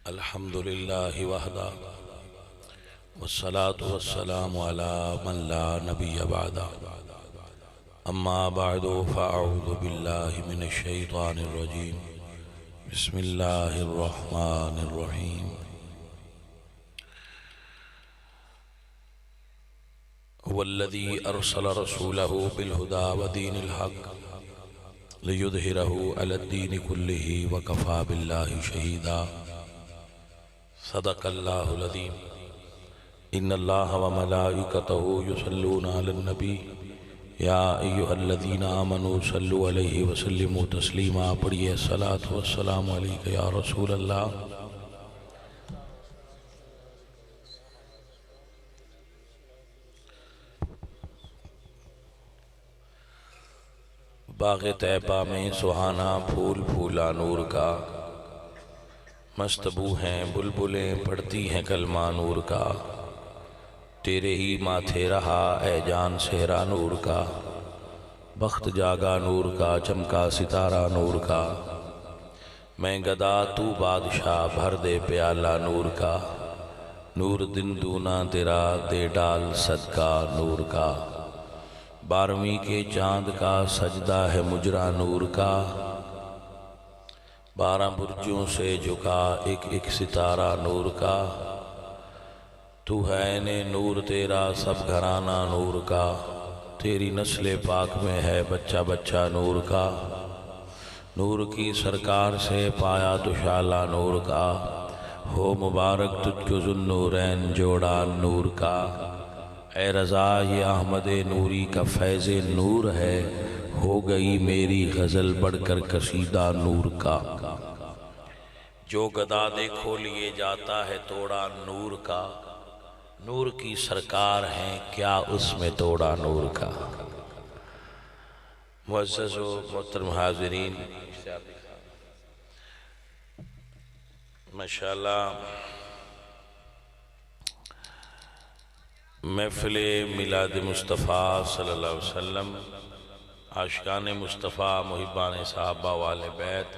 الحمد لله وحده والصلاة والسلام على من لا نبي بعده أما بعد فأعوذ بالله من الشيطان الرجيم بسم الله الرحمن الرحيم هو الذي أرسل رسوله بالهدى ودين الحق ليظهره على الدين كله وكفى بالله شهيدا صدق الله العظيم إن الله وملائكته يصلون على النبي يا أيها الذين آمنوا صلوا عليه وسلموا تسليما پڑھیے الصلاة والسلام عليك يا رسول الله باغ طیبہ میں سہانا پھول پھولا نور کا مستبو ہیں بلبلیں پڑھتی ہیں کلمہ نور کا تیرے ہی ماتھے رہا اے جان سہرا نور کا بخت جاگا نور کا چمکا ستارہ نور کا میں گدا تو بادشاہ بھر دے پیالہ نور کا نور دن دونا تیرا دے ڈال صدقہ نور کا 12ویں کے چاند کا سجدہ ہے مجرا نور کا 12 برجوں سے جھکا ایک ایک ستارہ نور کا تو ہے نے نور تیرا سب گھرانہ نور کا تیری نسل پاک میں ہے بچہ بچہ نور کا نور کی سرکار سے پایا دشالہ نور کا ہو مبارک تجھ کو ذوالنورین جوڑا نور کا اے رضا یہ احمد نوری کا فیض نور ہے ہو گئی میری غزل بڑھ کر قصیدہ نور کا جو گدا دیکھو لیے جاتا ہے توڑا نور کا نور کی سرکار ہیں کیا اس میں توڑا نور کا معزز و محترم حاضرین ماشاءاللہ محفل میلاد مصطفیٰ صلی اللہ علیہ وسلم عاشقان مصطفیٰ محبان صحابہ والے بیت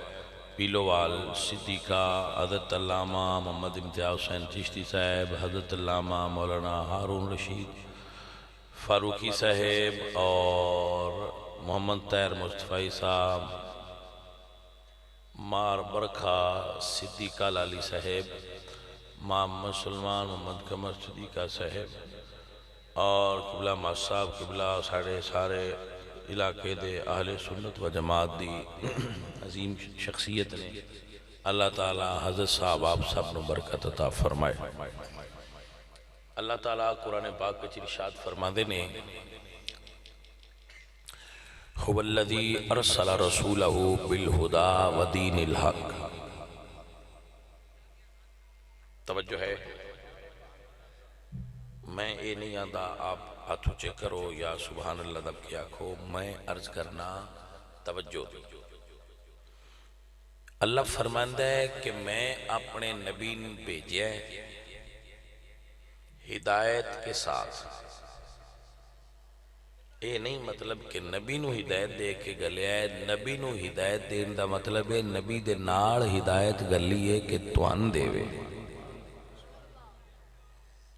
پیلووال صدیقہ حضرت علامہ محمد امتیاز حسین چشتی صاحب حضرت علامہ مولانا ہارون رشید فاروقی صاحب اور محمد طاہر مصطفی صاحب مار برکھا صدیقہ لالی صاحب محمد سلمان محمد قمر صدیقہ صاحب اور قبلہ ماں صاحب قبلہ سارے علاقے دے اہل سنت و جماعت دی عظیم شخصیت نے اللہ تعالیٰ حضرت صاحب آپ سب نو برکت عطا فرمائے اللہ تعالیٰ قرآن پاک کے ارشاد فرما دینے هو الذی ارسل رسولہ بالہدى ودین الحق توجہ ہے میں یہ نہیں آندھا آپ ہاتھ اونچے کرو یا سبحان اللہ دب کیا کھو میں عرض کرنا توجہ دی اللہ فرماندہ ہے کہ میں اپنے نبی نے بھیجیا ہے ہدایت کے ساتھ یہ نہیں مطلب کہ نبی نو ہدایت دے کے گلیا ہے نبی نو ہدایت دین دا مطلب ہے نبی دے نال ہدایت گلی ہے کہ توان دے وے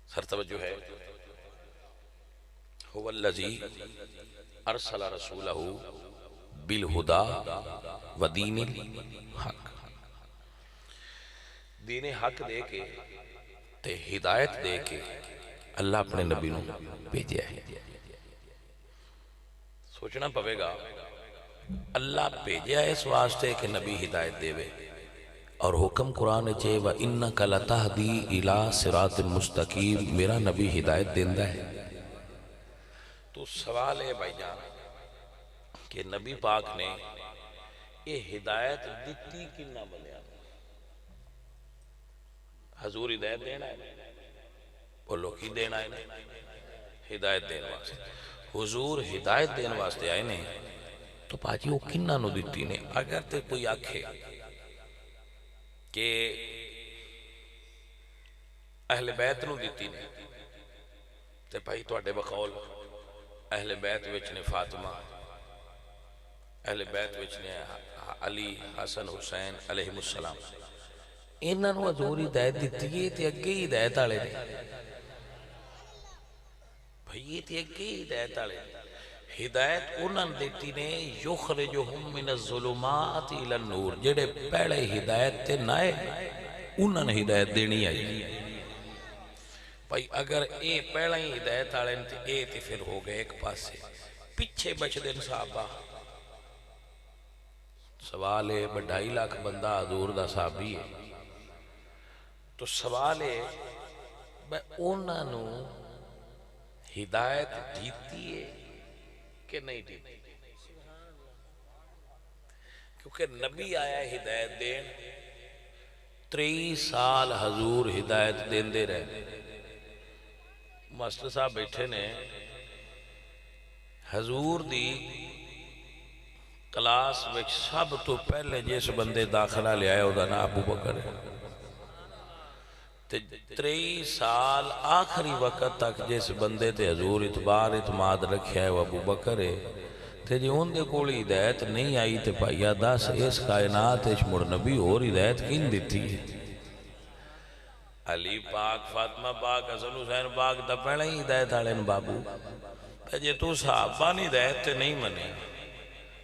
سر توجہ ہے هو الذی ارسل رسولہ بالہدى ودین الحق دین حق دے کے تے ہدایت دے کے اللہ اپنے نبی نو بھیجیا ہے سوچنا پوے گا اللہ بھیجیا ہے اس واسطے کہ نبی ہدایت دے وے اور حکم قرآن چے وَإِنَّكَ لَتَهْدِي إِلَىٰ صِرَاطٍ مُسْتَقِيمٍ میرا نبی ہدایت دیندہ ہے تو سوال ہے بھائی جان کہ نبی پاک نے یہ ہدایت دیتی کنہ بنیا حضور ہدایت دینا ہے بولو کی دینا ہے ہدایت دینا واسطے حضور ہدایت دینا واسطے آئے نے تو پاجی وہ کنہ نو دیتی نے اگر تے کوئی آکھے کہ اہل بیت نو دیتی نے تے بھائی تو اڈے بقول اہل بیت وچنے فاطمہ اہل بیت وچنے علی حسن حسین علیہ السلام انہاں نوں حضور ہدایت دتی ہے تے اگے ہی ہدایت والے نے بھئی یہ تے اگے ہی ہدایت والے ہدایت انہاں نے دیتی نے یخرجہم من الظلمات الی النور جڑے پہلے ہدایت تے نہ انہاں نے ہدایت دینی آئی بھئی اگر اے پہلا ہی ہدایت والے نے تے اے تے پھر ہو گئے ایک پاسے پیچھے بچ دے صحابہ سوال ہے 2.5 لاکھ بندہ حضور دا صحابی ہے تو سوال ہے میں انہاں نو ہدایت دیتی ہے کہ نہیں دیتی کیونکہ نبی آیا ہدایت دین 3 سال حضور ہدایت دین دے رہے ماسٹر صاحب بیٹھے نے حضور دی کلاس وچ سب تو پہلے جس بندے داخلہ لے آئے وہ دا نا ابو بکر ہے 3 سال آخری وقت تک جس بندے تے حضور اعتبار اعتماد رکھیا ہے وہ ابو بکر ہے تے جی ان دے کوئی ہدایت نہیں آئی تے بھائیا دس اس کائنات اس مڑ نبی اور ہدایت کن دیتی ہے علی پاک فاطمہ پاک حسن حسین پاک دا پہلے ہی ہدایت والے نے بابو تے جے تو صحابہ نے ہدایت تے نہیں منے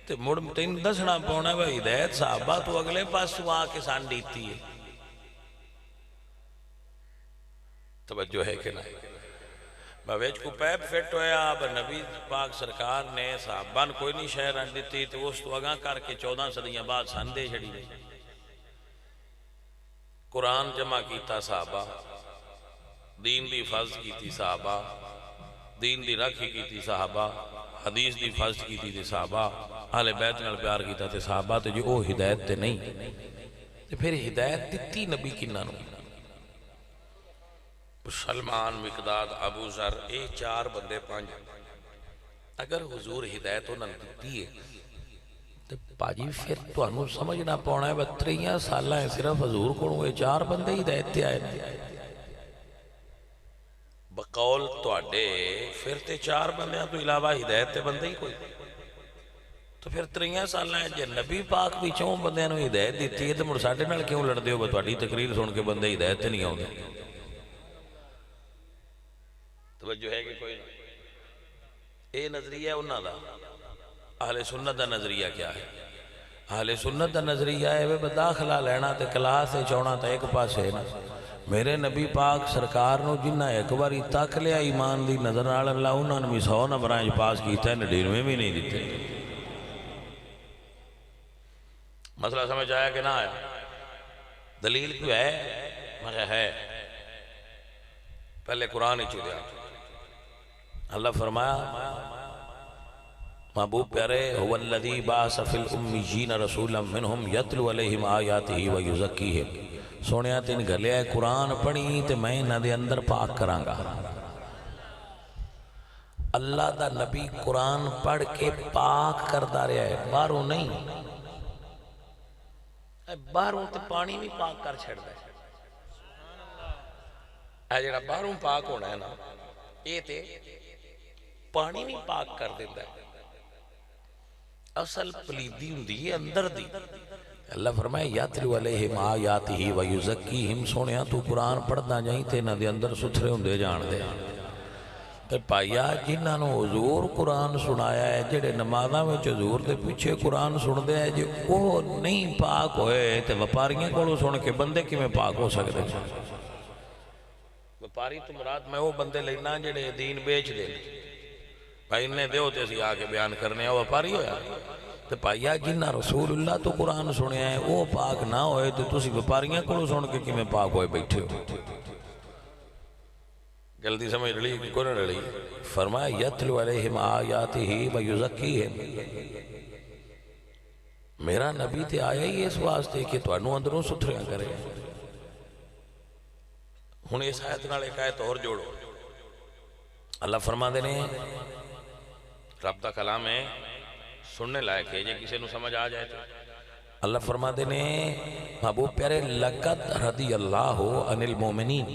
تے مڑ تین دسنا پونا ہے ہدایت صحابہ تو اگلے پاس آ کے سان دیتی ہے توجہ ہے کہ نہیں بویج کو پیپ فٹ ہویا اب نبی پاک سرکار نے صحابان کوئی نہیں شہر رن دیتی تو اس تو اگاں کر کے 14 صدیاں بعد سندے چھڑی گئی قرآن جمع کیتا صحابہ دین دی حفاظت کیتی صحابہ دین دی رکھی کیتی صحابہ حدیث دی حفاظت کیتی تے صحابہ اہل بیت نال پیار کیتا تے صحابہ تے جو او ہدایت تے نہیں تے پھر ہدایت دتی نبی کناں نوں سلمان مقداد ابو ذر اے 4 بندے 5 اگر حضور ہدایت انہوں نے دیتی ہے تو باجی پھر تو انہوں سمجھنا پونا ہے 32 سالہ ہے صرف حضور کو ہوئے 4 بندے ہدایت تے آئے بقول تو اڈے پھر تے 4 بندے تو علاوہ ہدایت تے بندے ہی کوئی تو پھر 3 سالہ ہے جے نبی پاک بھی 4 بندے انہوں ہدایت دیتی ہے تو مڑ ساڑھے نال کیوں لڑ دیو بتواڑی تقریر سن کے بندے ہدایت تے نہیں ہوں گے توجہ ہے کہ کوئی نہیں اے نظریہ انہاں دا اہل سنت دا نظریہ کیا ہے اہل سنت دا نظریہ ہے وہ داخلہ لینا تے کلاس سے چونا تے ایک پاس ہے نا میرے نبی پاک سرکار نو جنہ ایک باری تک لیا ایمان دی نظر نال اللہ انہاں نے 100 نمبرانج پاس کیتا ہے 99 بھی نہیں دیتے مسئلہ سمجھ آیا کہ نہ آیا دلیل کیوں ہے مگر ہے پہلے قرآن ہی چودیا اللہ فرمایا محبوب پیارے هو الذی بعث فی الامیین رسولا منہم یتلو علیہم آیاتہ ویزکیہم سونیا تین گھلیا قرآن پڑھی تے میں نہ دے اندر پاک کرانگا اللہ دا نبی قرآن پڑھ کے پاک کردہ رہا ہے باہروں نہیں باہروں تے پانی بھی پاک کر چھڑ دے اے جڑا باہروں پاک ہونا ہے نا یہ تے پانی بھی پاک کر دیتا ہے اصل پلیدی ہوندی ہے اندر دی اللہ فرمائے یاتلو علیہم آیاتہ ویزکیہم سونیا تو قرآن پڑھنا جائیں تے نہ دے اندر ستھرے ہوندے جان دے تے پایا جنہاں نو حضور قرآن سنایا ہے جڑے نمازاں وچ حضور دے پیچھے قرآن سن دے ہے جے او نہیں پاک ہوئے تے وپاریاں کولوں سن کے بندے کیویں پاک ہو سکدے وپاری تو مراد میں وہ بندے لینا جڑے دین بیچ دے بھائی انہیں دیو تے اسی آکے بیان کرنے ہیں وپاری ہویا تو پائیا جنہ رسول اللہ تو قرآن سنے ہیں وہ پاک نہ ہوئے تو تسی وپاریاں کو سن کے کہ میں پاک ہوئے بیٹھے ہو جلدی سمجھ رلی کون رلی فرمایا یتلو علیہم آیاتہ ویزکیہم میرا نبی تے آیا ہی اس واسطے کہ تو انہوں اندروں ستھریاں کرے ہن اس آیت نال ایک آیت اور جوڑو اللہ فرما دینے رب دا کلام ہے سننے لائق ہے یہ کسی نو سمجھ آ جائے تو اللہ فرما دینے محبوب پیارے لقد رضی اللہ عن المومنین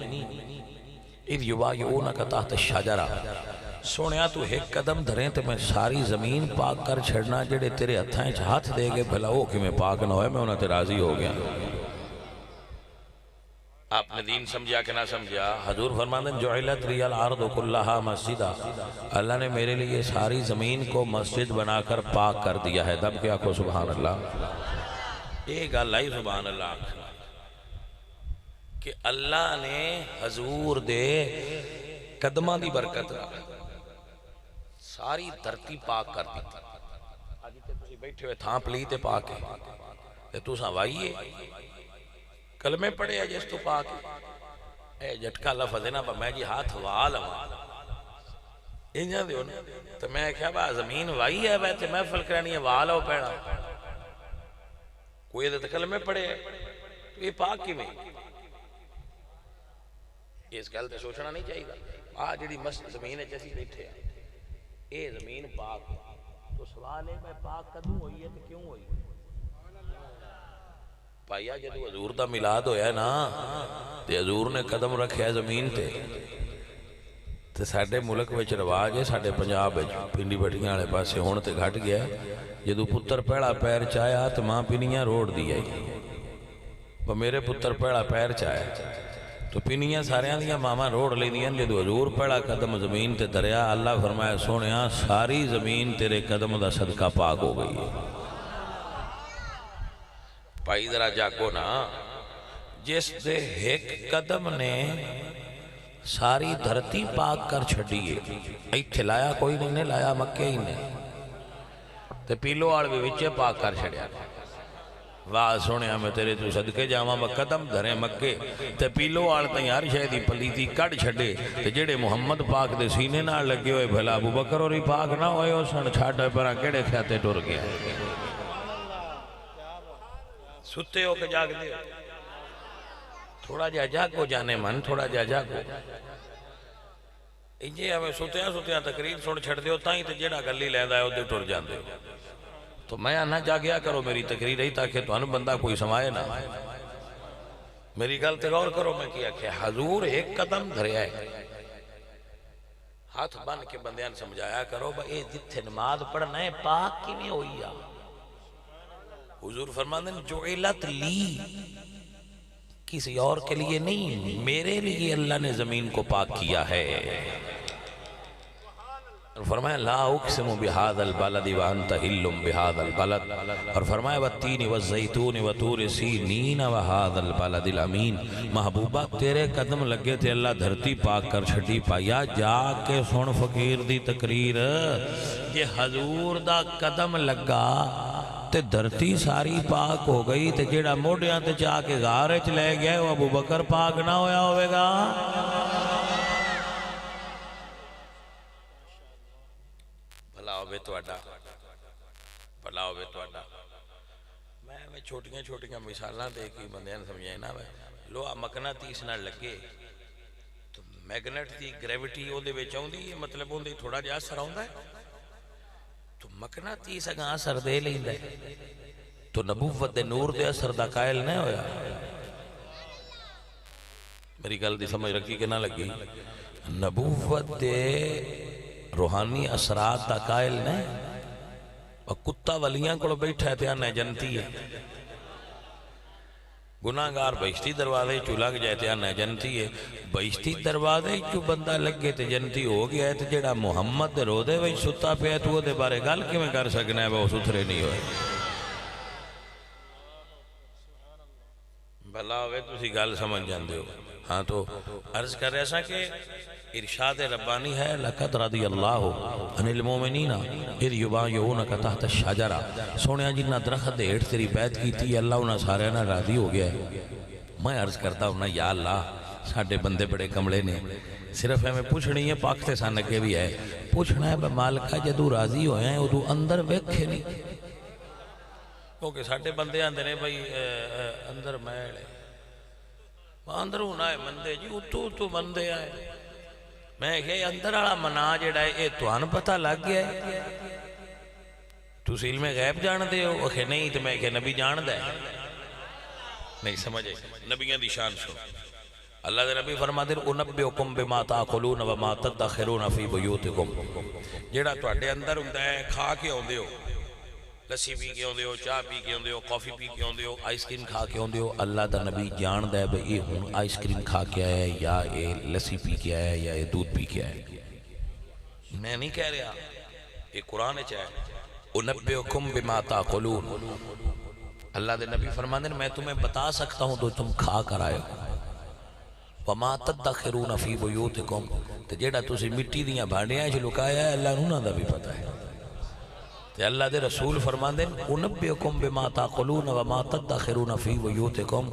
اذ یبایعونک تحت الشجرہ سونیا تو ایک قدم دھریں تو میں ساری زمین پاک کر چھڑنا جڑے تیرے ہتھائیں ہاتھ دے گے بھلا ہو کہ میں پاک نہ ہوئے میں انہاں تے راضی ہو گیا آپ نے دین سمجھا کہ نہ سمجھا؟ حضور فرماتے ہیں جعلت لی الارض کلھا مسجدا، اللہ نے میرے لیے ساری زمین کو مسجد بنا کر پاک کر دیا ہے۔ دب کیا کو سبحان اللہ، ایک اللہ ہی سبحان اللہ کہ اللہ نے حضور دے قدمہ دی برکت ساری دھرتی پاک کر دی۔ آج تے تسی بیٹھے ہوئے تھاں پلی تے پاک ہے، تے تساں وائیے کلمے پڑھے ہیں جس تو پاک اے جھٹکا لفظ ہے نا، میں جی ہاتھ وال ہوں انجا دیو نا، تو میں کیا با زمین وائی ہے بیتے محفل کرانی ہے وال ہو پیڑا، کوئی دے کلمے پڑھے ہیں تو یہ پاک کی میں اس گل تے سوچنا نہیں چاہیے گا۔ آج جڑی زمین ہے جیسی بیٹھے ہیں اے زمین پاک ہے، تو سوال ہے میں پاک کدوں ہوئی ہے تو کیوں ہوئی؟ پائیا جدو حضور دا میلاد ہویا ہے نا تے حضور نے قدم رکھیا زمین تے تے ساڈے ملک وچ رواج ہے، ساڈے پنجاب وچ پنڈی بٹیاں والے پاسے ہون تے گھٹ گیا ہے، جدو پتر پہلا پیر چایا تے ماں پنیاں روڑ دیا ہے، میرے پتر پہلا پیر چایا تو پنیاں ساریاں دیاں ماما روڑ لے دیاں، جدو حضور پہلا قدم زمین تے دریا، اللہ فرمایا سونیا ساری زمین تیرے قدم دا صدقہ پاک ہو گئی ہے۔ پائی ذرا جاگو نا، جس دے ایک قدم نے ساری دھرتی پاک کر چھڑیے، ایتھے لایا کوئی نہیں لایا مکے ہی نے تے پیلو آڑ بھی وچے پاک کر چھڑیا۔ واہ سونیا میں تیرے تو صدقے جاواں میں قدم دھرے مکے تے پیلو آڑ تائیں ہر شے دی پلیتی کڑ چھڑے تے جڑے محمد پاک دے سینے نہ لگے ہوئے بھلا ابو بکر اور پاک نہ ہوئے ہو سن چھاڑے پرا کیڑے کھاتے ٹر گیا، ستے ہو کے جاگ دے تھوڑا جا جاگو جانے من، تھوڑا جا جاگو انجے ہمیں ستیاں تقریر سن چھڑ دیو تائیں تے جڑا گلی لیندہ ہے وہ دے ٹر جان دے، تو میں نہ جاگیا کرو میری تقریر ہی تاکہ تو ان بندہ کوئی سمائے نہ، میری گل تے غور کرو میں کیا کہ حضور ایک قدم دھریا ہے، ہاتھ بن کے بندیاں سمجھایا کرو با اے جتھے نماز پڑھنا ہے پاک کی میں ہوئی آ۔ حضور فرماتے ہیں جعلت لی، کسی اور کے لیے نہیں، میرے لیے اللہ نے زمین کو پاک کیا ہے۔ فرمایا لا اقسم بہذا البلد وانت حل بہذا البلد، اور فرمایا والتین والزیتون وطور سینین وہذا البلد الامین، محبوبہ تیرے قدم لگے تھے اللہ دھرتی پاک کر چھٹی پایا، جا کے سن فقیر دی تقریر، یہ حضور دا قدم لگا تے دھرتی ساری پاک ہو گئی تے جیڑا موڑیاں تے چاہ کے غارے چلے گئے وہ ابو بکر پاک نہ ہویا ہوئے گا؟ بھلا ہوئے تو اڈا، بھلا ہوئے تو اڈا۔ میں چھوٹیاں مثالاں دے کی بندیاں سمجھائے نا، لوہا مقناطیس نہ لگے تو میگنیٹ دی گریوٹی او دے وچ آوندی ہے، مطلب اون دے تھوڑا جہا اثر آوندا ہے تو مقناطیس اگاں اثر دے لیندا ہے، تو نبوت دے نور دے اثر دا قائل نہیں ہویا۔ میری گل دی سمجھ رکھی کہ نہ لگی؟ نبوت دے روحانی اثرات دا قائل نہیں، اور کتا ولیاں کو بیٹھا ہے تیانے جنتی ہے، گناہگار بہشتی دروازے چو لگ جائے تیانے جنتی ہے، بہشتی دروازے چو بندہ لگے تے جنتی ہو گیا ہے، تے جڑا محمد دے رودے وچ ستا پیا تو دے بارے گل کی میں کر سکنا ہے وہ ستھرے نہیں ہوئے؟ بھلا ہوئے تسی گل سمجھ جاندے ہو۔ ہاں تو عرض کر رہا سا کہ ارشاد ربانی ہے لَقَدْ رَضِيَ اللَّهُ عَنِ الْمُؤْمِنِينَ اِذْ يُبَايِعُونَكَ تَحْتَ الشَّجَرَةِ، سونیا جنہ درخت دے ہیٹھ تیری بیعت کی تھی اللہ انہاں سارے نہ راضی ہو گیا ہے۔ میں عرض کرتا ہوں نا یا اللہ ساڑھے بندے بڑے کملے نے، صرف ہمیں پوچھنی ہے پاکستان کے بھی ہے، پوچھنا ہے مالکہ جدو راضی ہوئے ہیں ادو اندر ویکھے نہیں، کیونکہ ساڑھے بندے آندے نے بھائی اندر میل ہے، اندر ہونا ہے مندے جی اتو مندے آئے، میں کہ اندر آڑا منا جڑا ہے اے تو ان پتہ لگ گیا ہے، تو علم غیب جان دے ہو؟ کہ نہیں، تو میں کہ نبی جان دے نہیں سمجھے، نبیان دی شان سن۔ اللہ دے نبی فرما دے اُنبئکم بما تاکلون وما تدخرون فی بیوتکم، جڑا تو اڈے اندر ہوندہ ہے کھا کے ہوندے ہو لسی پی کے آدھے ہو، چاہ پی کے آدھے ہو، کافی پی کے آدھے ہو، آئس کریم کھا کے آدھے ہو، اللہ دا نبی جان دے بھئی یہ ہوں آئس کریم کھا کے آیا ہے یا یہ لسی پی کے آیا ہے یا یہ دودھ پی کے آیا ہے. میں نہیں کہہ رہا، یہ قرآن ہے. اُنَبِّئُكُمْ بِمَا تَأْكُلُونَ، اللہ دے نبی فرماندے میں تمہیں بتا سکتا ہوں تو تم کھا کر آئے ہو. وَمَا تَدَّخِرُونَ فِي بُيُوتِكُمْ، تو جیڑا تسی مٹی دیاں بھانڈیاں وچ لکایا ہے اللہ نوں دا بھی پتہ ہے. تے اللہ دے رسول فرماندے اُنَبِّئُكُمْ بِمَا تَأْكُلُونَ وَمَا تَدَّخِرُونَ فِي بُيُوتِكُمْ،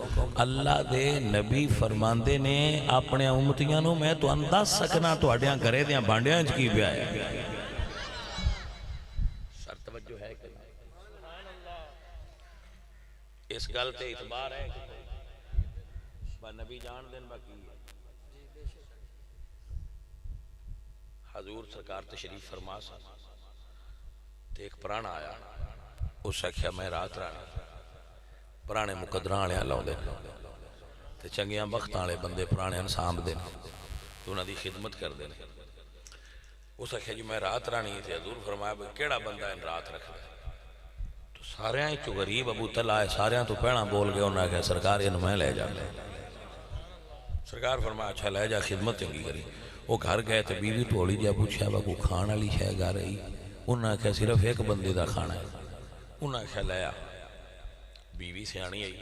اللہ دے نبی فرماندے نے اپنے امتیاں نوں میں تو انداز سکنا تہاڈیاں گھرے دیاں بھانڈیاں وچ کی پیا ہے. سر توجہ ہے کہ اس گل تے اعتبار ہے کہ نبی جان دین باقی حضور سرکار تشریف فرما سا تے ایک پرانا آیا، اس آکھیا میں رات رانی پرانے مقدراں والے لاؤندے تے چنگیاں بختاں والے بندے پرانے سامب دے تے انہاں دی خدمت کردے نے. اس آکھیا جی میں رات رانی تے حضور فرمایا بھئی کیڑا بندہ ان رات رکھ دے؟ تو سارے چو غریب ابو طلحہ سارے تو پہلا بول گئے، انہاں کہا سرکار یہ میں لے جا. سرکار فرمایا اچھا لے جا، خدمت چنگی کری. وہ گھر گئے تو بیوی ٹولی جا پوچھا کو کھان والی شے گھر آئی؟ انہاں کہا صرف ایک بندے دا کھانا ہے. انہاں کہا لیا، بیوی سیانی آئی،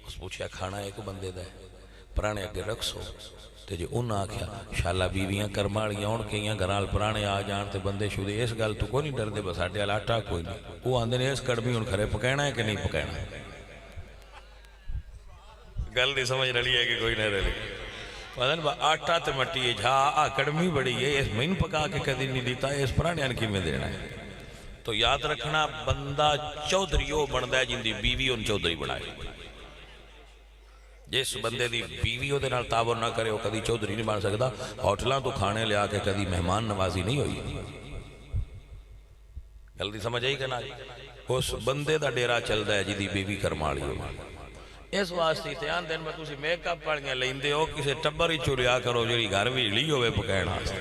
اس پوچھا کھانا ایک بندے دا ہے، پرانے اگے رکھ سو. تے جو انہاں کہا شاءاللہ بیویاں کرمالیاں ہون کئیاں گھرال پرانے آ جان تے بندے شدے اس گل تو کوئی نہیں ڈر دے بس آٹے والا آٹا کوئی نہیں. وہ آندے نے اس کڑمی ہن کھرے پکینا ہے کہ نہیں پکینا؟ گل نہیں سمجھ رہی ہے کہ کوئی نہیں رہی. مطلب آٹا تے مٹی ہے جھا آ کڑمی بڑی ہے، اس مین پکا کے کدی نہیں دیتا، اس پرانے ان کی میں دینا ہے. تو یاد رکھنا بندہ چودھری وہ بندا ہے جن دی بیوی ان چودھری بنائے. جس بندے دی بیوی وہ دے نال تعاون نہ کرے وہ کدی چودھری نہیں بن سکتا. ہوٹلاں تو کھانے لیا کے کدی مہمان نوازی نہیں ہوئی. جلدی سمجھ آئی کہ نہ؟ اس بندے دا ڈیرا چلدا ہے جدی بیوی کرمالی ہوئی. اس واسطے دھیان دین میں تسی میک اپ والیاں لیندے ہو کسے ٹبر ہی چوریا کرو جڑی گھر ویلی ہوئے پکائن واسطے.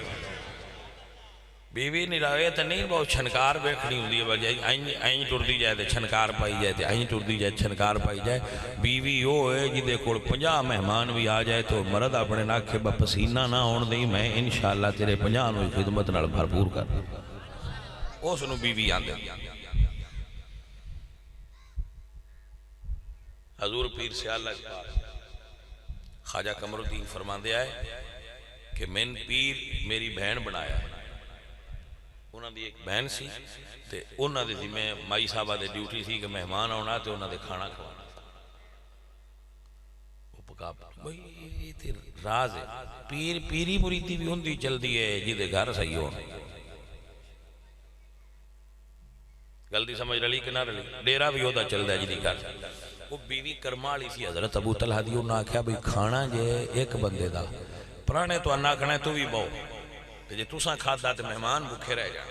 بیوی نہیں رہے تو نہیں بہت چھنکار بیکھنی ہوندی ہے بجائے این ٹردی جائے تے چھنکار پائی جائے تے این ٹردی جائے چھنکار پائی جائے. بیوی وہ ہے جدے کول 50 مہمان بھی آ جائے تو مرد اپنے ناکھے پسینہ نہ ہون دیں میں انشاءاللہ تیرے 50 نو خدمت نال بھرپور کر اس نو بیوی آندے. حضور پیر سیال خواجہ قمر الدین فرماندے آئے کہ من پیر میری بہن بنایا. انہاں دی ایک بہن سی تے انہاں دے ذمہ مائی صاحبہ دے ڈیوٹی سی کہ مہمان آنا تے انہاں دے کھانا کھوانا. وہ پکا بھئی یہ تے راز ہے. پیر پیری مریدی بھی ہوندی چلدی ہے جدے گھر صحیح ہو. غلطی سمجھ رلی کہ نہ رلی؟ ڈیرا بھی ہوتا چلدا ہے جدی گھر. وہ بیوی کرمالی سی حضرت ابو طلحہ دی. انہاں آکھیا بھئی کھانا جے ایک بندے دا پرانے تو انہاں کھانا تو بھی بہو تے جے تساں کھادا تے مہمان بھوکے رہ جان.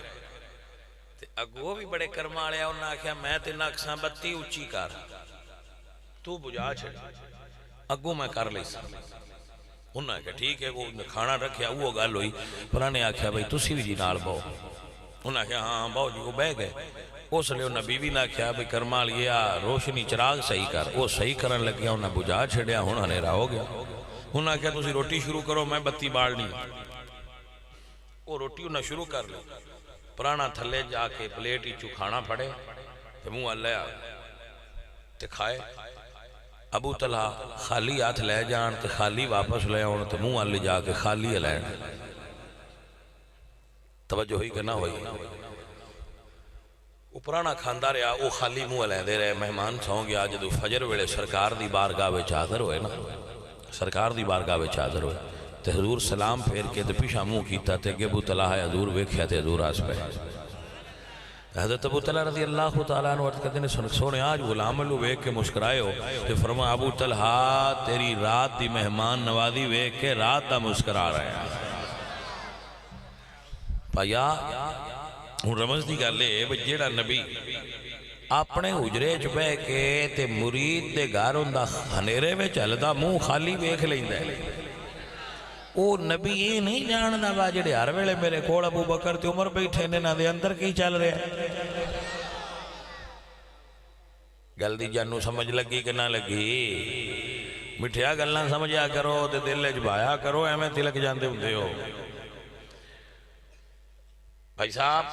تے اگو بھی بڑے کرمالے انہاں آکھیا میں تے نقصاں بتی اونچی کر تو بجا چھڑ اگو میں کر لیسا. انہاں کہا ٹھیک ہے. وہ کھانا رکھیا وہ گل ہوئی. پرانے آکھیا بھئی تسی بھی جی نال بہو. انہاں کہا ہاں بہو جی. وہ بہ گئے. اس لئے انہاں بیوی نہ کہا بھئی کرمال یہ روشنی چراغ صحیح کر. وہ صحیح کرن لگیا انہاں بجا چھڑیا. انہاں نے ہو گیا. انہاں کہا تسی روٹی شروع کرو میں بتی بالنی. وہ روٹی انہاں شروع کر لی. پرانا تھلے جا کے پلیٹ ہی کھانا پڑے تے منہ اللہ تے کھائے. ابو طلحہ خالی ہاتھ لے جان تے خالی واپس لے آن تے منہ اللہ جا کے خالی لین. توجہ ہوئی کہ نہ ہوئی؟ وہ پرانا کھاندہ رہا وہ خالی منہ لیندے رہے. مہمان سو گیا جدو فجر ویلے سرکار دی بارگاہ وچ حاضر ہوئے نا. سرکار دی بارگاہ وچ حاضر ہوئے تے حضور سلام پھیر کے تے پیچھے منہ کیتا تے کہ ابو طلحہ حضور ویکھیا تے حضور آس پہ. حضرت ابو طلحہ رضی اللہ تعالیٰ عنہ عرض کرتے ہیں سونے آج غلام اللہ ویکھ کے مسکرائے ہو تے فرمایا ابو طلحہ تیری رات دی مہمان نوازی ویکھ کے رات دا مسکرا رہے ہیں. پایا ہوں رمض دی گل ہے جیڑا نبی اپنے حجرے چ بہ کے تے مرید دے گھر ہوندا ہنیرے وچ ہلدا منہ خالی ویکھ لیندا ہے. او نبی یہ نہیں جاندا وا جڑے ہر ویلے میرے کول ابو بکر تے عمر بیٹھے نے نہ دے اندر کی چل رہا ہے. گل دی جانو سمجھ لگی کہ نہ لگی؟ مٹھیا گلاں سمجھا کرو تے دل وچ بھایا کرو، ایویں تلک جاندے ہوندے ہو۔ بھائی صاحب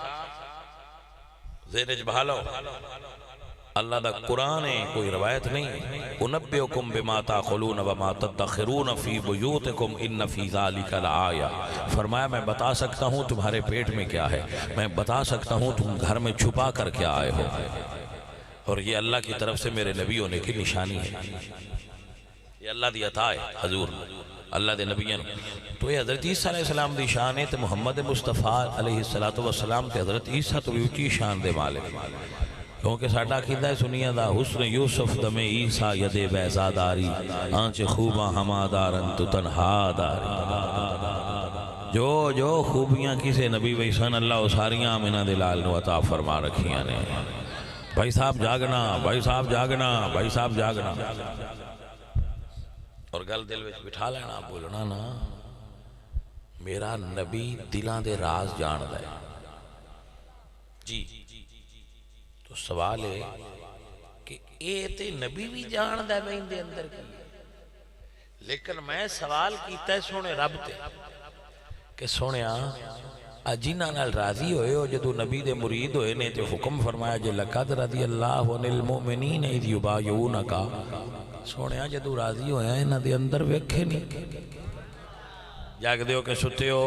ذہن وچ بہا لو، اللہ دا قرآن ہے، کوئی روایت نہیں۔ انبئکم بما تاکلون وما تدخرون فی بیوتکم ان فی ذالک لآیہ، فرمایا میں بتا سکتا ہوں تمہارے پیٹ میں کیا ہے، میں بتا سکتا ہوں تم گھر میں چھپا کر کیا آئے ہو، اور یہ اللہ کی طرف سے میرے نبی ہونے کی نشانی ہے، یہ اللہ دی عطا ہے حضور اللہ دے نبیوں۔ تو یہ حضرت عیسیٰ علیہ السلام دی شان ہے، تے محمد مصطفیٰ علیہ السلام تے حضرت عیسیٰ تو بھی اونچی شان دے مالک، کیونکہ ساڈا عقیدہ ہے سنیہ دا حسن یوسف دم عیسیٰ ید بیضا داری، آنچ خوباں ہما دارن تو تنہا داری۔ جو خوبیاں کسے نبی ویسان اللہ ساریاں آمینہ دلال نو عطا فرما رکھیاں نے۔ بھائی صاحب جاگنا، بھائی صاحب جاگنا، بھائی صاحب جاگنا، اور گل دل وچ بٹھا لینا، بولنا نا میرا نبی دلاں دے راز جاندا ہے جی۔ تو سوال ہے کہ اے تے نبی بھی جاندا ہے میں ان دے اندر کی، لیکن میں سوال کیتا ہے سونے رب تے کہ سونیا جنہاں نال راضی ہوئے ہو جدو نبی دے مرید ہوئے نے تے حکم فرمایا جے لقد رضی اللہ عن المؤمنین اذ یبایعونک، سونیا جدو راضی ہویا انہاں دے اندر ویکھے نہیں، جاگدے ہو کہ ستے ہو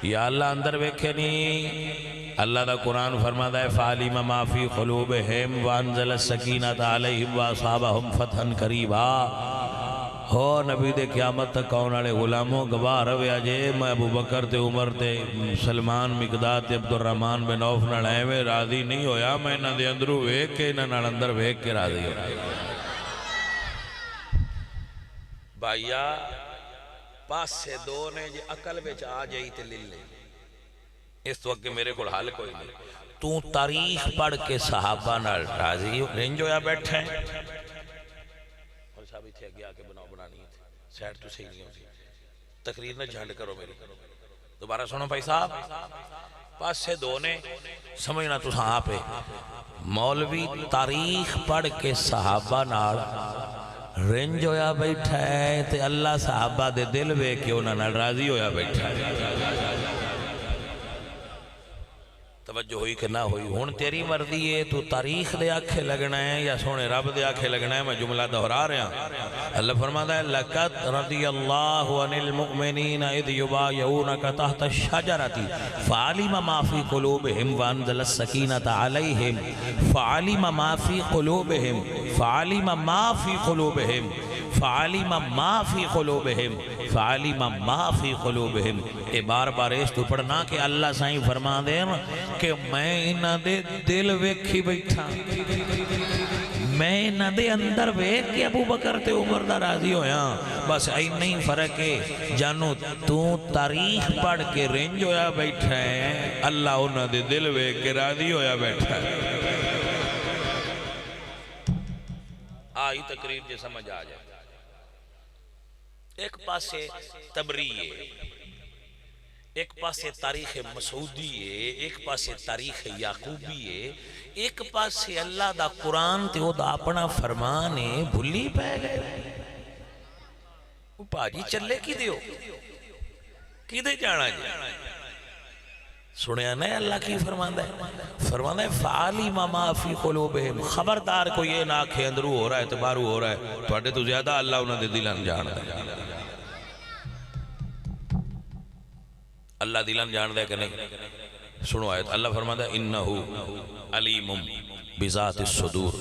یا اللہ اندر ویکھے نہیں؟ اللہ دا قرآن فرماتا ہے فَعَلِمَ مَا فِي قُلُوبِهِمْ وَأَنزَلَ السَّكِينَةَ عَلَيْهِمْ وَأَصَابَهُمْ فَتْحًا قَرِيبًا۔ ہو نبی دے قیامت تک کون والے غلاموں گواہ رویا جے میں ابو بکر تے عمر تے سلمان مقداد تے عبد الرحمن بن عوف نال ایویں راضی نہیں ہویا، میں انہاں دے اندروں ویکھ کے انہاں نال اندر ویکھ کے راضی ہویا۔ بھائیا پاس سے دو نے جے عقل وچ آ جائی تے لے لے، اس وقت میرے کو حال کوئی نہیں۔ تو تاریخ پڑھ کے صحابہ نال راضی رنج ہویا بیٹھے ہیں، اور صاحب اتھے اگے آ کے بنانی ہے، سیٹ تو صحیح نہیں ہوتی، تقریر نہ جھنڈ کرو میری، دوبارہ سنو بھائی صاحب۔ پاس سے دو نے سمجھنا تو آپ ہے، مولوی تاریخ پڑھ کے صحابہ نال رنج ہویا بیٹھا ہے تے اللہ صحابہ دے دل وے کہ انہاں نال راضی ہویا بیٹھا ہے۔ توجہ ہوئی کہ نہ ہوئی؟ ہون تیری مرضی ہے، تو تاریخ دے آنکھیں لگنا ہے یا سونے رب دے آنکھیں لگنا ہے؟ میں جملہ دہرا رہا ہوں۔ اللہ فرماتا ہے لَقَدْ رَضِيَ اللَّهُ عَنِ الْمُؤْمِنِينَ إِذْ يُبَايِعُونَكَ تَحْتَ الشَّجَرَةِ فَعَلِمَ مَا فِي قُلُوبِهِمْ وَأَنزَلَ السَّكِينَةَ عَلَيْهِمْ فَعَلِمَ مَا فِي قُلُوبِهِمْ فَعَلِمَ مَا فِي قُلُوبِهِمْ فَعَلِمَ مَا فِي قُلُوبِهِمْ فَعَلِمَ مَا فِي قُلُوبِهِمْ۔ اے بار بار اس تو پڑھنا کہ اللہ سائیں فرما دیں کہ میں انہاں دے دل ویکھی بیٹھا، میں انہاں دے اندر ویکھ کے ابو بکر تے عمر دا راضی ہویا، بس اینا ہی فرق ہے۔ جانو تو تاریخ پڑھ کے رنج ہویا بیٹھا ہے، اللہ انہاں دے دل ویکھ کے راضی ہویا بیٹھا ہے۔ آئی تقریر جے سمجھ آ جائے۔ ایک پاسے تبری ہے، ایک پاسے تاریخ مسعودی ہے، ایک پاسے تاریخ یعقوبی ہے، ایک پاسے اللہ دا قرآن تے او دا اپنا فرمان ہے، بھلی پہ گئے۔ وہ پاجی چلے کی دیو کی دے جانا جائے؟ سنیا نہیں اللہ کی فرماندہ ہے؟ فرماندہ ہے فَعَلِمَ مَا فِي قُلُوبِهِمْ، خبردار کوئی یہ نہ کہ اندرو ہو رہا ہے اعتبارو ہو رہا ہے، تو اڈے تو زیادہ اللہ انہوں نے دلان جانا ہے۔ اللہ دلان جان دے کہ نہیں؟ سنو آیت اللہ فرماتا ہے انہو علیم بذات الصدور،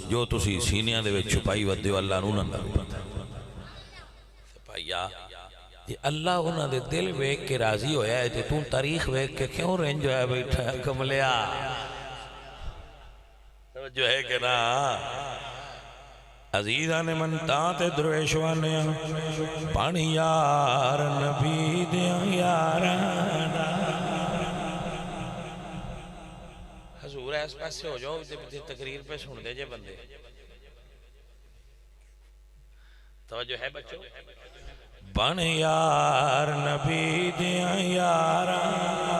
جو تسی سینیاں دے وچ چھپائی ودے ہو اللہ نوں نہ پتہ۔ سپاہیا یہ اللہ انہاں دے دل ویکھ کے راضی ہویا ہے تے تو تاریخ ویکھ کے کیوں رنج ہویا بیٹھا ہے کملیا؟ توجہ ہے کہ نا عزیزان من تاتے درویشوانے پانی یار نبی دیاں یارانا۔ حضور ایس پاس سے ہو جاؤ تقریر پہ سن دے جے بندے۔ توجہ ہے بچوں؟ بن یار نبی دیاں یارانا،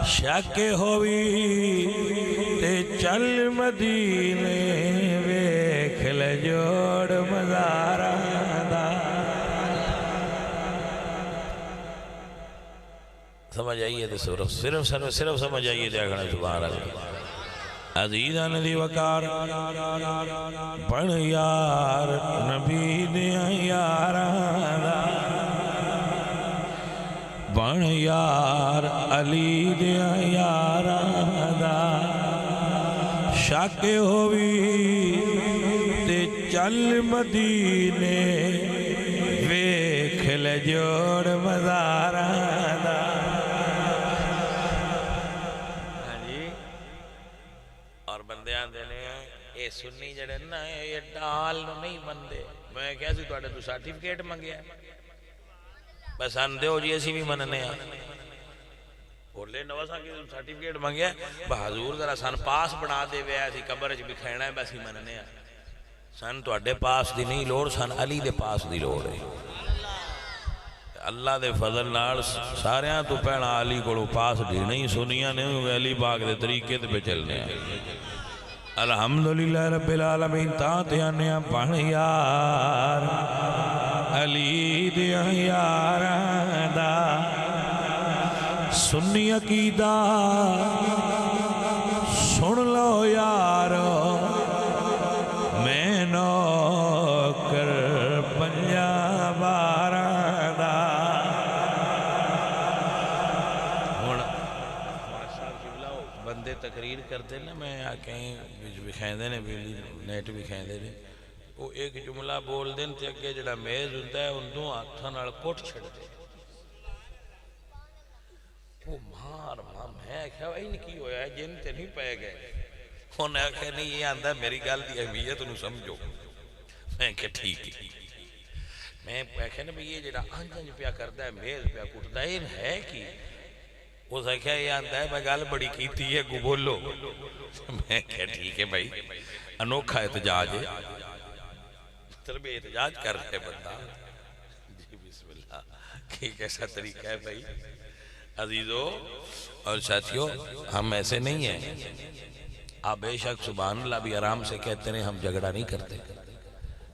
شک ہوئی تے چل مدینے ویکھ لے جوڑ مزاراں دا۔ سمجھ آئیے تو صرف سمجھ آئیے تے آکھنا سبحان اللہ۔ عزیزاں دی وقار بن یار نبی دیاں یاراں دا، بن یار علی دیاں یاراں دا، شک ہووی تے چل مدینے ویکھ لے جوڑ مزاراں دا۔ اور بندے آندے نے اے سنی جڑے نا یہ ڈال نہیں بندے، میں کہا سی تو سرٹیفکیٹ منگیا بس آن دیو جی ایسی بھی مننے ہیں بولے نوازا کی سرٹیفکیٹ منگیا بحضور ذرا سن پاس بنا دے وے ایسی قبر چ بکھینا ہے بس ہی مننے ہیں سن تو اڈے پاس دی نہیں لوڑ سن علی دے پاس دی لوڑ ہے۔ اللہ دے فضل نال ساریاں تو پہنا علی کو پاس دی نہیں سنیاں نے علی پاک دے طریقے پہ چلنے ہیں۔ الحمدللہ رب العالمین تاتے آنے بن یار علی دیاں یاراں دا، سنی عقیدہ سن لو یارو میں نوکر پنجا باراں دا۔ بندے تقریر کرتے نا میں کہیں بکھائیں نے نیٹ بکھائیں نے وہ ایک جملہ بول دیں تے اگے جڑا میز ہوتا ہے ان دو ہاتھاں نال کوٹ چھڑ دے وہ مار میں کہا این کی ہویا ہے جن تے نہیں پے گئے انہیں آکھا نہیں یہ آندہ میری گال دی اہمیت انہوں سمجھو میں کہا ٹھیک ہے میں کہا نا یہ جڑا آنجنج پیا کردہ ہے میز پیا کٹتا ہے ہے کی وہ سکھا یہ آندہ ہے میں گال بڑی کیتی ہے کو بولو میں کہا ٹھیک ہے بھائی انوکھا احتجاج ہے طرب احتجاج کر رہے بندہ جی بسم اللہ کہ کیسا طریقہ ہے بھائی عزیزو اور ساتھیو ہم ایسے نہیں ہیں آپ بے شک سبحان اللہ بھی آرام سے کہتے ہیں ہم جھگڑا نہیں کرتے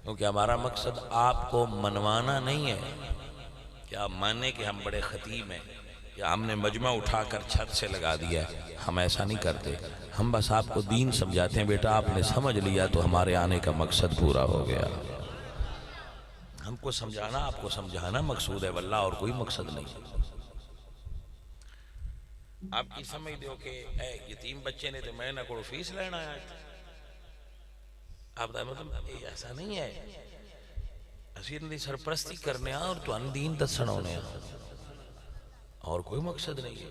کیونکہ ہمارا مقصد آپ کو منوانا نہیں ہے کہ آپ مانیں کہ ہم بڑے خطیب ہیں یا ہم نے مجمع اٹھا کر چھت سے لگا دیا ہے ہم ایسا نہیں کرتے ہم بس آپ کو دین سمجھاتے ہیں بیٹا آپ نے سمجھ لیا تو ہمارے آنے کا مقصد پورا ہو گیا ہم کو سمجھانا آپ کو سمجھانا مقصود ہے واللہ اور کوئی مقصد نہیں آپ کی سمجھ دیو کہ اے یتیم بچے نے تو میں نہ کوئی فیس لینا ہے آپ دا مطلب ایسا نہیں ہے اسیر نے سرپرستی کرنے اور تو ان دین دسن ہونے اور کوئی مقصد نہیں ہے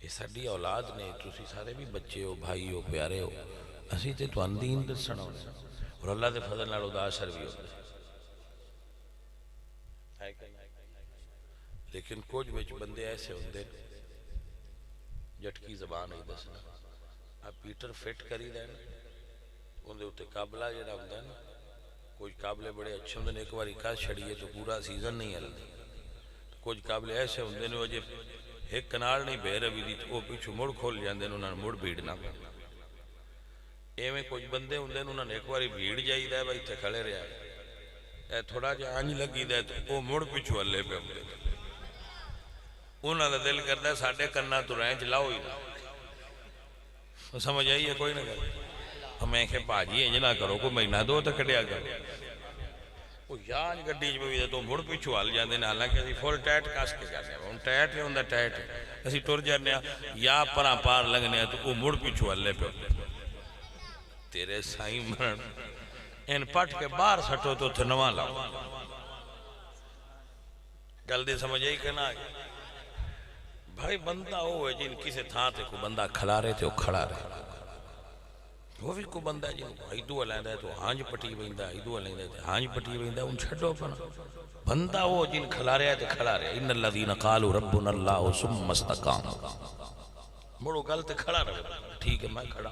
یہ ساڈی اولاد نے تسی سارے بھی بچے ہو بھائی ہو پیارے ہو اسی تے تو ان دین دسن ہونے اور اللہ دے فضل نال ادا اثر بھی ہوتا لیکن کچھ بچ بندے ایسے ہوندے جٹکی زبان ہی دسنا آپ پیٹر فٹ کری دیں اندھے ہوتے قابلہ جڑا ہوندہ ہے نا کچھ قابلے بڑے اچھے ہوندے ایک باری کھا چھڑیے تو پورا سیزن نہیں ہلدی کچھ قابلے ایسے ہوندے نے وہ جب ایک کنار نہیں بے روی دی تو وہ پیچھو مڑ کھول جاندے انہوں نے مڑ بھیڑنا پڑا اے میں کچھ بندے ہوندے انہوں نے ایک باری بھیڑ جائی دے بھائی تے کھڑے رہا اے تھوڑا جا آنج لگی دے تو وہ مڑ پیچھو اللہ پہ ہوندے انہوں نے دل کرتا ہے ساڑھے کرنا تو رہیں چلاؤ ہی نہ سمجھ آئیے کوئی نہ کرے ہمیں کہ پاجی انج نہ کرو کوئی مہینہ دو تک کڑیا کرو وہ یانج گڑی جو بھی دے تو مڑ پیچھو حال جاندے ہیں حالانکہ اسی فول ٹیٹ کاس کے جانے ہیں ان ٹیٹ ہے ان دا ٹیٹ ہے اسی ٹور جانے ہیں یا پرا پار لگنے ہیں تو وہ مڑ پیچھو اللہ پہ تیرے سائیں مرن ان پٹ کے بار سٹو تو تھنوان لاؤ جلدی سمجھ آئی کہ نہ بھائی بندہ ہوئے جن کسی تھا تے کو بندہ کھلا رہے تھے وہ کھڑا رہے وہ بھی کو بندہ جن کو ایدو علائندہ ہے تو ہانج پٹی بندہ ایدو علائندہ ہے تو ہانج پٹی بندہ ان چھڑو پنا بندہ ہو جن کھلا رہے تھے کھڑا رہے ان الذین قالوا ربنا اللہ ثم استقاموا مڑو غلط کھڑا رہے ٹھیک ہے میں کھڑا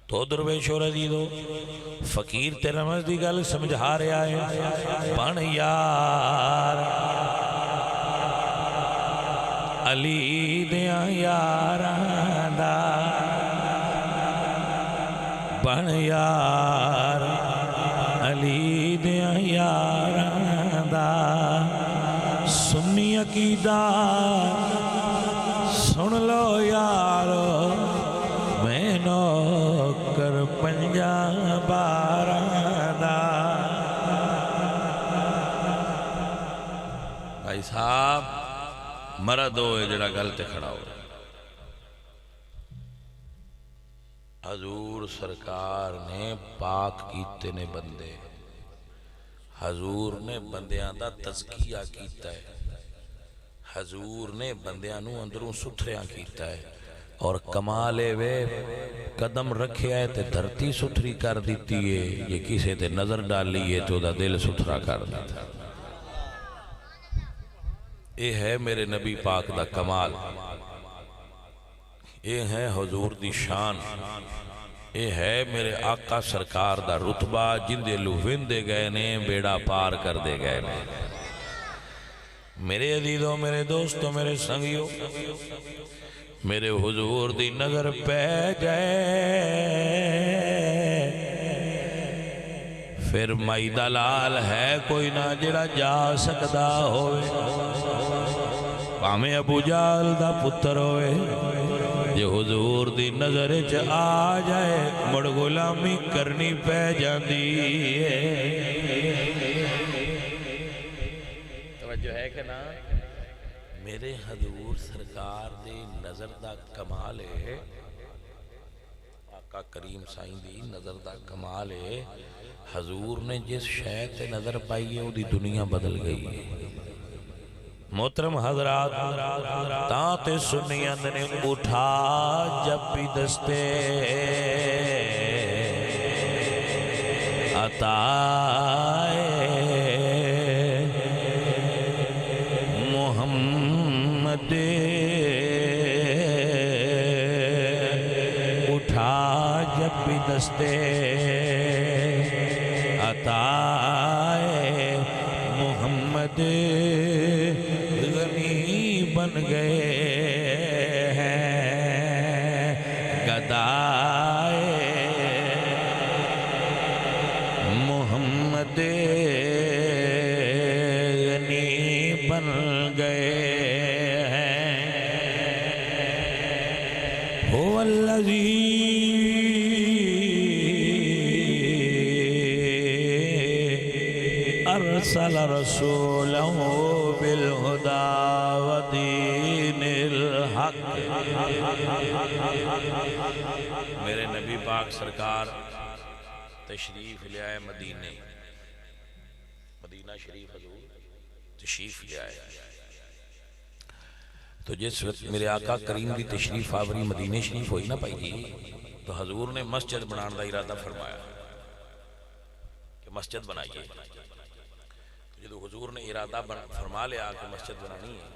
تو درویش اور عزیزو فقیر تیرا مزدی گل سمجھا رہا ہے بن یار علی دیاں یاراں دا بن یار علی دیاں یاراں دا سنی عقیدہ سن لو یارو میں نوکر پنجا باراں دا بھائی صاحب مرد ہوئے جڑا گل تے کھڑا ہو حضور سرکار نے پاک کیتے نے بندے حضور نے بندیاں دا تزکیہ کیتا ہے حضور نے بندیاں نو اندروں ستھریاں کیتا ہے اور کمال وے قدم رکھیا ہے تے دھرتی ستھری کر دیتی ہے یہ کسے تے نظر ڈالی ہے تو دا دل ستھرا کر دیتا یہ ہے میرے نبی پاک دا کمال یہ ہے حضور دی شان یہ ہے میرے آقا سرکار دا رتبہ جن دے لوہندے گئے نے بیڑا پار کر دے گئے نے میرے عزیزوں میرے دوستوں میرے سنگیوں میرے حضور دی نظر پہ جائے پھر مائی دلال ہے کوئی نہ جڑا جا سکدا ہوئے پامیں ابو جال دا پتر ہوئے جو حضور دی نظر آ جائے مڑ غلامی کرنی پہ جاندی ہے توجہ ہے کہ نا میرے حضور سرکار دی نظر دا کمال ہے آقا کریم سائیں دی نظر دا کمال ہے حضور نے جس شے تے نظر پائی ہے وہ دی دنیا بدل گئی ہے محترم حضرات تاں سنیاں نے اٹھا جب بھی دستے عطائے محمد اٹھا جب بھی دستے عطائے محمد بن گئے ہیں گدائے محمد غنی بن گئے ہیں هو الذی ارسل رسولہ بالہدى ودین الحق میرے نبی پاک سرکار تشریف لے آئے مدینہ شریف حضور تشریف لے آئے تو جس وقت میرے آقا کریم کی تشریف آوری مدینہ شریف ہوئی نہ پائی گی تو حضور نے مسجد بنانے کا ارادہ فرمایا کہ مسجد بنائیے جدو حضور نے ارادہ فرما لیا کہ مسجد بنانی ہے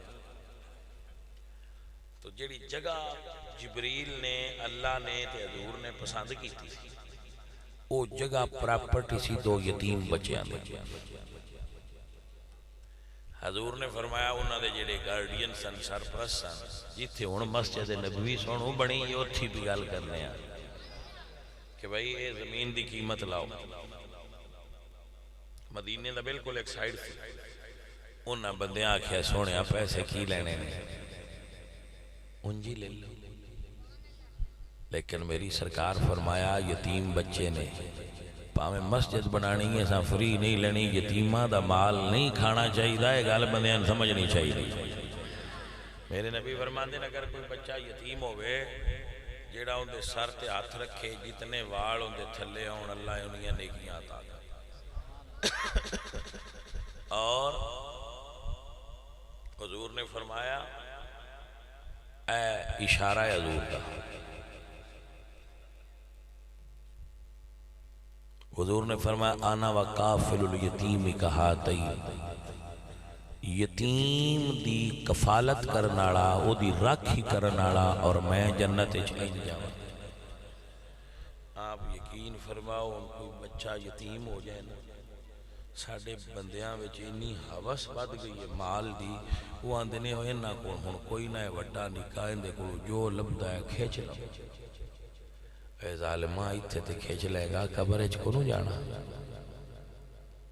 تو جڑی جگہ جبریل نے اللہ نے تے حضور نے پسند کی تھی وہ جگہ پراپرٹی سی دو یتیم بچیاں دے حضور نے فرمایا انہاں دے جڑے گارڈین سن سرپرست سن جتھے ہن مسجد نبوی سونو بنی اوتھی بھی گل کرنے ہیں کہ بھائی اے زمین دی قیمت لاؤ مدینے دا بالکل ایک سائیڈ تھی انہاں بندیاں آکھیا سونے پیسے کی لینے نے انجی لے لو لیکن میری سرکار فرمایا یتیم بچے نے پاویں مسجد بنانی ہے ساں فری نہیں لینی یتیمہ دا مال نہیں کھانا چاہیے دا گل بندیاں سمجھنی چاہیے میرے نبی فرماندے نے اگر کوئی بچہ یتیم ہوئے جیڑا ان دے سر تے ہاتھ رکھے جتنے وال ان دے تھلے ہون اللہ انہیں نیکیاں عطا کرے اور حضور نے فرمایا اے اشارہ حضور کا حضور نے فرمایا آنا و کافل الیتیم کہاتین یتیم دی کفالت کرناڑا او دی راکھی کرناڑا اور میں جنت چلیں جاؤں آپ یقین فرماؤ ان کوئی بچہ یتیم ہو جائے نا ساڑھے بندیاں وچ انی حوث بد گئی ہے مال دی وہ آندھنے ہوئے نا کوئی نہ وڈا نکاہ اندے کو جو لبدا ہے کھیچ لو اے ظالمہ اتھے تے کھیچ لے گا قبر اچ کو جانا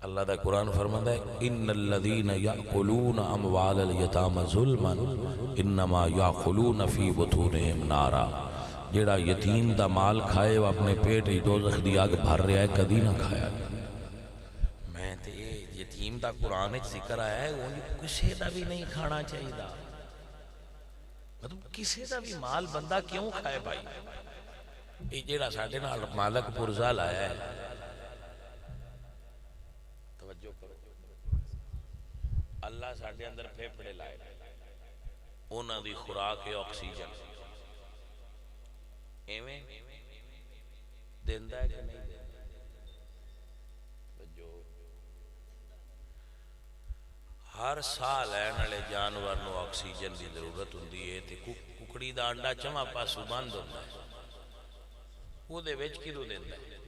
اللہ دا قرآن فرماتا ہے ان الذین یأکلون اموال الیتام ظلما انما یأکلون فی بطونہم نارا جیڑا یتیم دا مال کھائے وہ اپنے پیٹ ہی دوزخ دی آگ بھر رہا ہے کدی نہ کھایا میں تے یتیم دا قرآن ذکر آیا ہے وہ کسے دا بھی نہیں کھانا چاہیے دا مطلب کسے دا بھی مال بندہ کیوں کھائے بھائی یہ جیڑا ساڑھے نال مالک پرزال آیا ہے اللہ ساڑھے اندر پھیپڑے لائے اونا دی خوراک آکسیجن ایویں دیندہ ہے کہ نہیں دیندہ جو ہر سال ہے نالے جانور نو آکسیجن دی ضرورت ہوندی ہے تے ککڑی دا انڈا چما پاسو بند ہوتا ہے وہ دے ویچ کی دو دیندہ ہے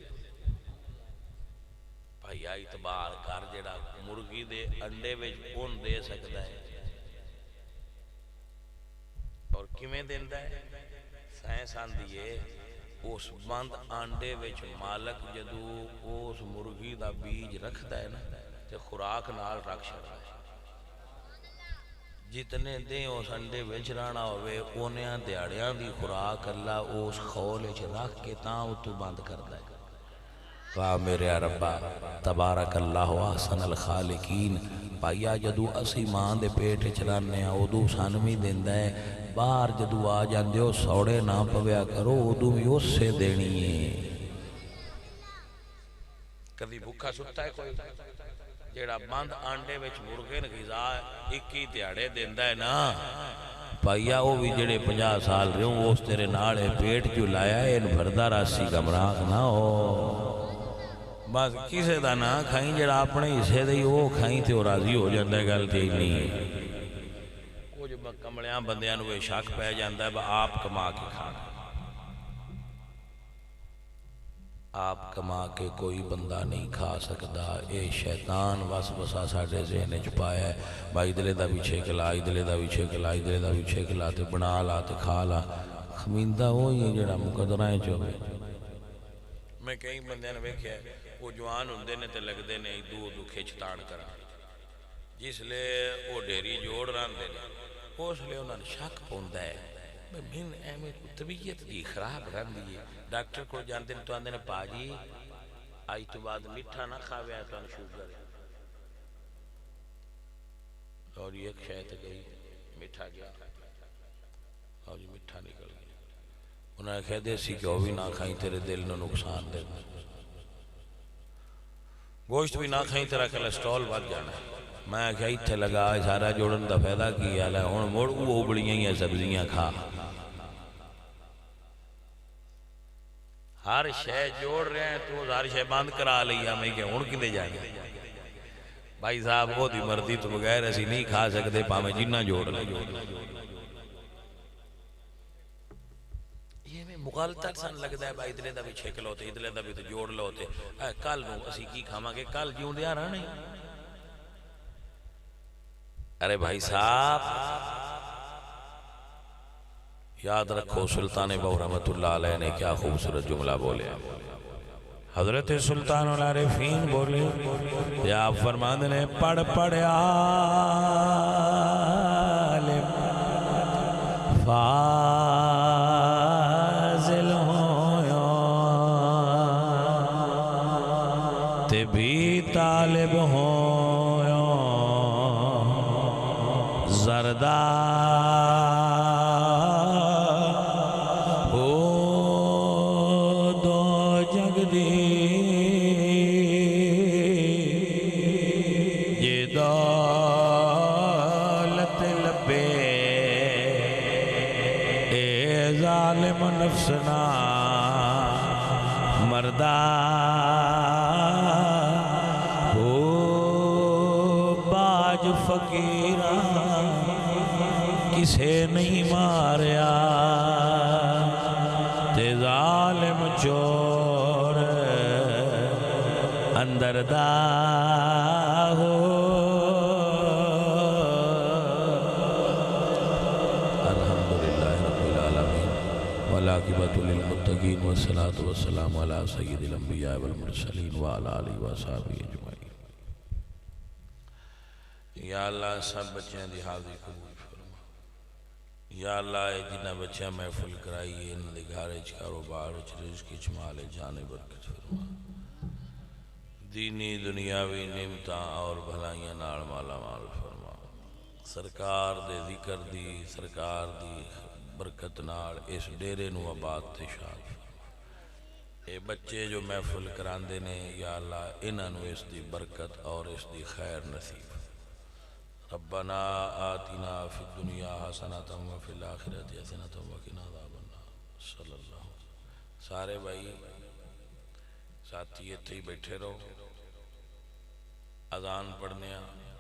بھائی اعتبار کر جڑا مرغی دے انڈے وچ کون دے سکتا ہے اور کیویں دیندا ہے سائنس آندی ہے اس بند انڈے وچ مالک جدو اس مرغی دا بیج رکھدا ہے نا تے خوراک نال رکھ چھڑدا ہے جتنے دیں اس انڈے وچ رہنا ہوئے اونیاں دیہڑیاں دی خوراک اللہ اس خول وچ رکھ کے تاں اتو بند کردا ہے واہ میرے ربا تبارک اللہ احسن الخالقین پائیا جدو اسی ماں دے پیٹ چلانے ہیں ادو سانوی دیندہ ہے باہر جدو آ جاندے ہو سوڑے نہ پویا کرو ادو بھی اس سے دینی ہے کبھی بھوکا سکتا ہے کوئی جیڑا بند آنڈے وچ مرغے غذا 21 دیہڑے دیندہ ہے نا پائیا وہ بھی جڑے 50 سال رہے ہوں اس تیرے ناڑے پیٹ جو لایا ہے ان بھردہ راسی گمراہ نہ ہو بس کسے دا نہ کھائیں جڑا اپنے حصے دے وہ کھائیں تے وہ راضی ہو جاندہ ہے گل تے نہیں ہے کچھ کمڑیاں بندیاں نوے شک پہ جاندہ ہے آپ کما کے کھانا آپ کما کے کوئی بندہ نہیں کھا سکتا اے شیطان وسوسہ ساڑھے ذہن چھپایا ہے بھائی دلے دا بھی چھکلا دلے دا بھی چھکلا دلے دا بھی چھکلا تے بنا لا تے کھا لا خمیندہ وہی ہے جڑا مقدرائیں چوبے میں کئی بندے نے ویکھیا ہے وہ جوان ہوندے نے تے لگدے نے دو کھچتان کرا جس لے وہ ڈیری جوڑ راندے نے اس لے انہاں نے شک پوندا ہے من ایمیں طبیعت دی خراب رہندی ہے ڈاکٹر کو جاندے تو آندے نے پاجی آج تو بعد میٹھا نہ کھاوے تو ان شوگر اور ایک شاید گئی میٹھا گیا اور یہ میٹھا نکل گیا انہوں نے کہہ دیسی کہ وہ بھی نہ کھائیں تیرے دل نے نقصان دے گوشت بھی نہ کھائیں تیرا کلیسٹرول بڑھ جانا ہے میں کہا اتھے لگا سارا جوڑن دا فائدہ کیا ہے ہون موڑ وہ بڑیاں ہی سبزیاں کھا ہر شے جوڑ رہے ہیں تو ہر شے بند کرا لیا میں کہ ہون کی دے جائیں بھائی صاحب وہ دی مردی تو بغیر ایسی نہیں کھا سکتے پا میں جنہ جوڑ لے یہ میں مغالطہ سن لگتا ہے بھائی ادلے دا بھی چھک لو تے ادلے دا بھی تو جوڑ لو تے کل نو اسی کی کھاما کہ کل جیوں دیا رہا نہیں ارے بھائی صاحب یاد رکھو سلطان بہو رحمت اللہ علیہ نے کیا خوبصورت جملہ بولے حضرت سلطان العارفین بولے یا فرمان نے پڑھ پڑھ عالم فاضل ہویا تے بھی طالب ہویا زردہ نفسنا مردہ ہو باج فقیرہ کسے نہیں ماریا تے ظالم چور اندر دا ہو الحمدللہ رب العالمین والعاقبۃ للمتقین والصلاۃ والسلام علی سید الانبیاء والمرسلین وعلی آلہ وصحبہ اجمعین۔ یا اللہ سب بچیاں دی حاضری قبول فرما۔ یا اللہ جنہ بچیاں محفل کرائی ان دے گھر وچ کاروبار وچ رزق وچ مال جان برکت فرما، دینی دنیاوی نعمتاں اور بھلائیاں نال مالا مال فرما۔ سرکار دے ذکر دی سرکار دی برکت نال اس ڈیرے نو آباد تے شاد فرما۔ اے بچے جو محفل کراندے نے یا اللہ انہاں نو اس دی برکت اور اس دی خیر نصیب۔ ربنا آتنا فی الدنیا حسنۃ وفی الآخرۃ حسنۃ وقنا عذاب النار۔ صلی اللہ علیہ وسلم۔ سارے بھائی ساتھی اتھے ہی بیٹھے رہو، اذان پڑھنے